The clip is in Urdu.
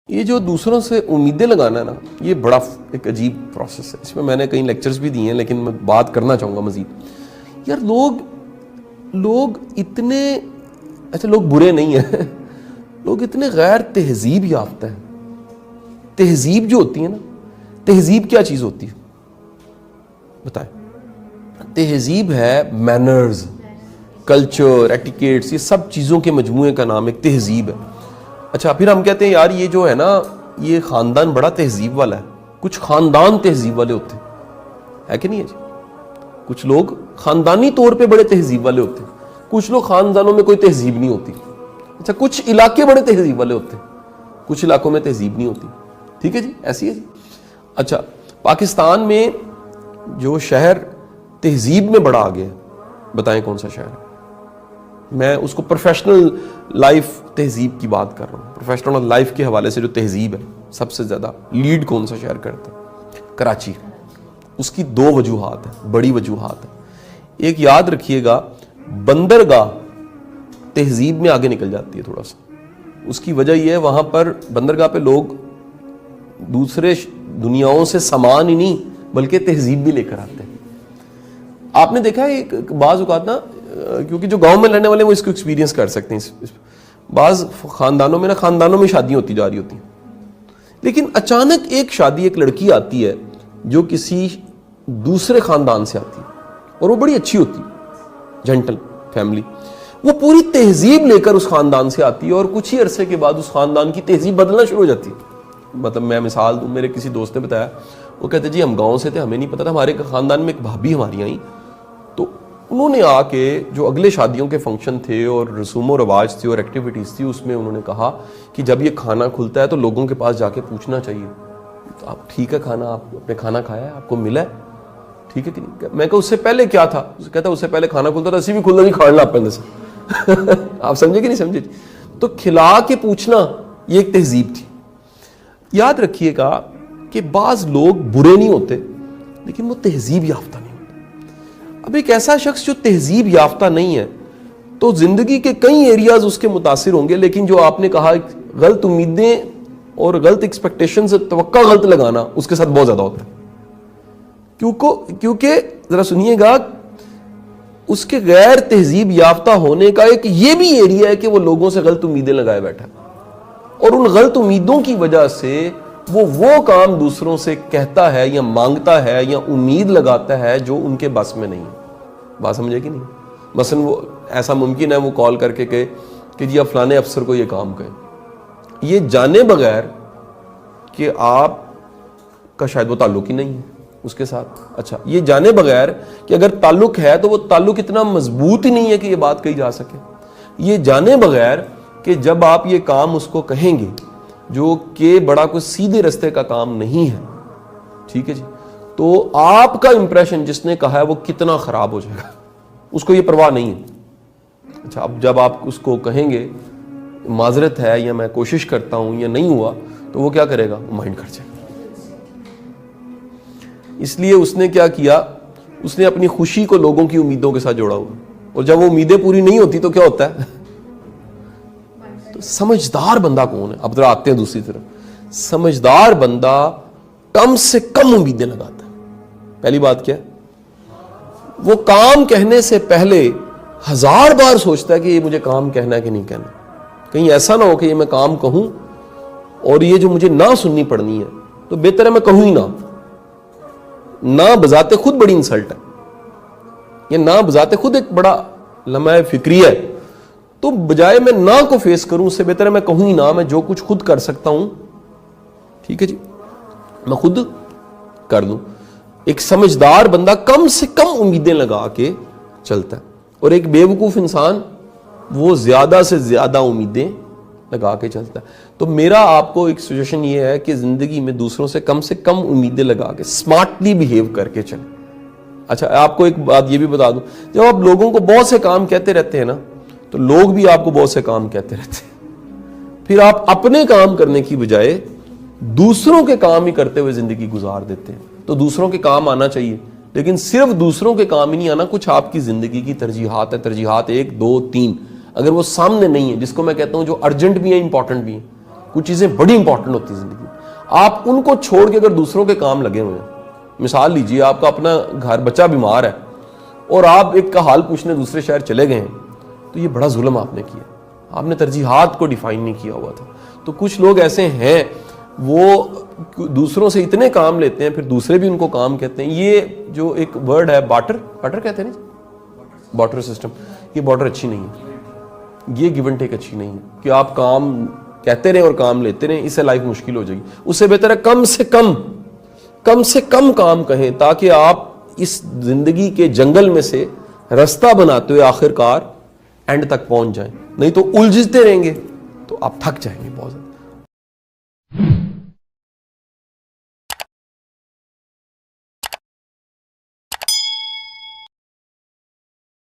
یہ جو دوسروں سے امیدیں لگانا ہے نا، یہ بڑا ایک عجیب پروسیس ہے. اس میں نے کئی لیکچرز بھی دیے ہیں، لیکن میں بات کرنا چاہوں گا مزید. یار لوگ اتنے اچھا، لوگ برے نہیں ہیں لوگ اتنے غیر تہذیب یافتہ ہیں. تہذیب جو ہوتی ہے نا، تہذیب کیا چیز ہوتی ہے بتائیں؟ تہذیب ہے مینرز، کلچر، ایٹیکیٹس، یہ سب چیزوں کے مجموعے کا نام ایک تہذیب ہے. اچھا، پھر ہم کہتے ہیں یار یہ جو ہے نا، یہ خاندان بڑا تہذیب والا ہے. کچھ خاندان تہذیب والے ہوتے ہیں، ہے کہ نہیں ہے جی؟ کچھ لوگ خاندانی طور پہ بڑے تہذیب والے ہوتے ہیں، کچھ لوگ خاندانوں میں کوئی تہذیب نہیں ہوتی. اچھا، کچھ علاقے بڑے تہذیب والے ہوتے ہیں، کچھ علاقوں میں تہذیب نہیں ہوتی. ٹھیک ہے جی، ایسی ہے جی. اچھا، پاکستان میں جو شہر تہذیب میں بڑا آگے ہے، بتائیں کون سا شہر ہے؟ میں اس کو پروفیشنل لائف تہذیب کی بات کر رہا ہوں. پروفیشنل لائف کے حوالے سے جو تہذیب ہے سب سے زیادہ لیڈ کون سا شہر کرتا ہے؟ کراچی. اس کی دو وجوہات ہیں، بڑی وجوہات ہیں. ایک یاد رکھیے گا، بندرگاہ تہذیب میں آگے نکل جاتی ہے تھوڑا سا. اس کی وجہ یہ ہے، وہاں پر بندرگاہ پہ لوگ دوسرے دنیاؤں سے سامان ہی نہیں بلکہ تہذیب بھی لے کر آتے ہیں. آپ نے دیکھا ہے بعض اوقات نا، کیونکہ جو گاؤں میں رہنے والے وہ اس کو ایکسپیرینس کر سکتے ہیں. بعض خاندانوں میں شادیاں ہوتی جا رہی ہوتی ہیں، لیکن اچانک ایک شادی، ایک لڑکی آتی ہے جو کسی دوسرے خاندان سے آتی ہے اور وہ بڑی اچھی ہوتی ہے، جنٹل فیملی. وہ پوری تہذیب لے کر اس خاندان سے آتی ہے اور کچھ ہی عرصے کے بعد اس خاندان کی تہذیب بدلنا شروع ہو جاتی ہے. مطلب میں مثال دوں، میرے کسی دوست نے بتایا، وہ کہتے جی ہم گاؤں سے تھے، ہمیں نہیں پتا تھا، ہمارے خاندان میں ایک بھابھی ہماری آئیں، تو انہوں نے آ کے جو اگلے شادیوں کے فنکشن تھے اور رسوم و رواج تھے اور ایکٹیویٹیز تھی، اس میں انہوں نے کہا کہ جب یہ کھانا کھلتا ہے تو لوگوں کے پاس جا کے پوچھنا چاہیے، تو آپ ٹھیک ہے کھانا، آپ نے کھانا کھایا ہے، آپ کو ملا ہے، ٹھیک ہے کہ نہیں؟ میں کہا اس سے پہلے کیا تھا؟ کہتا اس سے پہلے کھانا کھلتا تھا، اسی بھی کھلنا نہیں کھانا آپ سے آپ سمجھے کہ نہیں سمجھے؟ تو کھلا کے پوچھنا یہ ایک تہذیب تھی. یاد رکھیے گا کہ بعض لوگ برے نہیں ہوتے لیکن وہ تہذیب یافتہ نہیں ہوتے. اب ایک ایسا شخص جو تہذیب یافتہ نہیں ہے تو زندگی کے کئی ایریاز اس کے متاثر ہوں گے، لیکن جو آپ نے کہا غلط امیدیں اور غلط ایکسپیکٹیشن سے توقع غلط لگانا، اس کے ساتھ بہت زیادہ ہوتا ہے. کیونکہ ذرا سنیے گا، اس کے غیر تہذیب یافتہ ہونے کا ایک یہ بھی ایریا ہے کہ وہ لوگوں سے غلط امیدیں لگائے بیٹھا، اور ان غلط امیدوں کی وجہ سے وہ کام دوسروں سے کہتا ہے یا مانگتا ہے یا امید لگاتا ہے جو ان کے بس میں نہیں ہے. بات سمجھے کہ نہیں؟ مثلا وہ ایسا ممکن ہے وہ کال کر کے کہے کہ جی آپ فلانے افسر کو یہ کام کریں، یہ جانے بغیر کہ آپ کا شاید وہ تعلق ہی نہیں ہے اس کے ساتھ. اچھا، یہ جانے بغیر کہ اگر تعلق ہے تو وہ تعلق اتنا مضبوط ہی نہیں ہے کہ یہ بات کہی جا سکے. یہ جانے بغیر کہ جب آپ یہ کام اس کو کہیں گے جو کہ بڑا کوئی سیدھے رستے کا کام نہیں ہے، ٹھیک ہے جی، تو آپ کا امپریشن جس نے کہا ہے وہ کتنا خراب ہو جائے گا، اس کو یہ پرواہ نہیں ہے. اچھا، اب جب آپ اس کو کہیں گے معذرت ہے یا میں کوشش کرتا ہوں یا نہیں ہوا، تو وہ کیا کرے گا؟ وہ مائنڈ کر جائے گا. اس لیے اس نے کیا کیا، اس نے اپنی خوشی کو لوگوں کی امیدوں کے ساتھ جوڑا ہوا، اور جب وہ امیدیں پوری نہیں ہوتی تو کیا ہوتا ہے؟ تو سمجھدار بندہ کون ہے؟ اب ذرا آتے ہیں دوسری طرف. سمجھدار بندہ کم سے کم امیدیں لگاتا ہے. پہلی بات کیا ہے؟ وہ کام کہنے سے پہلے 1000 بار سوچتا ہے کہ یہ مجھے کام کہنا ہے کہ نہیں کہنا. کہیں ایسا نہ ہو کہ یہ میں کام کہوں اور یہ جو مجھے نہ سننی پڑنی ہے، تو بہتر ہے میں کہوں ہی نہ بذات خود بڑی انسلٹ ہے، یہ نہ بذات خود ایک بڑا لمحہ فکری ہے. تو بجائے میں نہ کو فیس کروں، اس سے بہتر ہے میں کہوں ہی نہ. میں جو کچھ خود کر سکتا ہوں، ٹھیک ہے جی، میں خود کر لوں. ایک سمجھدار بندہ کم سے کم امیدیں لگا کے چلتا ہے، اور ایک بے وقوف انسان وہ زیادہ سے زیادہ امیدیں لگا کے چلتا ہے. تو میرا آپ کو ایک سجیشن یہ ہے کہ زندگی میں دوسروں سے کم امیدیں لگا کے اسمارٹلی بہیو کر کے چلیں. اچھا، آپ کو ایک بات یہ بھی بتا دوں، جب آپ لوگوں کو بہت سے کام کہتے رہتے ہیں نا، تو لوگ بھی آپ کو بہت سے کام کہتے رہتے ہیں، پھر آپ اپنے کام کرنے کی بجائے دوسروں کے کام ہی کرتے ہوئے زندگی گزار دیتے ہیں. تو دوسروں کے کام آنا چاہیے، لیکن صرف دوسروں کے کام ہی نہیں آنا. کچھ آپ کی زندگی کی ترجیحات ہے، ترجیحات 1 2 3، اگر وہ سامنے نہیں ہے، جس کو میں کہتا ہوں جو ارجنٹ بھی ہیں، امپورٹنٹ بھی ہیں، کچھ چیزیں بڑی امپورٹنٹ ہوتی ہیں زندگی میں, آپ ان کو چھوڑ کے اگر دوسروں کے کام لگے ہوئے ہیں, مثال لیجئے آپ کا اپنا گھر بچہ بیمار ہے اور آپ ایک کا حال پوچھنے دوسرے شہر چلے گئے ہیں, تو یہ بڑا ظلم آپ نے کیا, آپ نے ترجیحات کو ڈیفائن نہیں کیا ہوا تھا. تو کچھ لوگ ایسے ہیں وہ دوسروں سے اتنے کام لیتے ہیں پھر دوسرے بھی ان کو کام کہتے ہیں. یہ جو ایک ورڈ ہے باٹر کہتے ہیں نا, باٹر سسٹم, یہ باٹر اچھی نہیں ہے, یہ گیو اینڈ ٹیک اچھی نہیں ہے کہ آپ کام کہتے رہیں اور کام لیتے رہیں, اس سے لائف مشکل ہو جائے گی. اس سے بہتر ہے کم سے کم کام کہیں تاکہ آپ اس زندگی کے جنگل میں سے رستہ بناتے ہوئے آخر کار اینڈ تک پہنچ جائیں. نہیں تو الجھتے رہیں گے تو آپ تھک جائیں گے بہت زیادہ.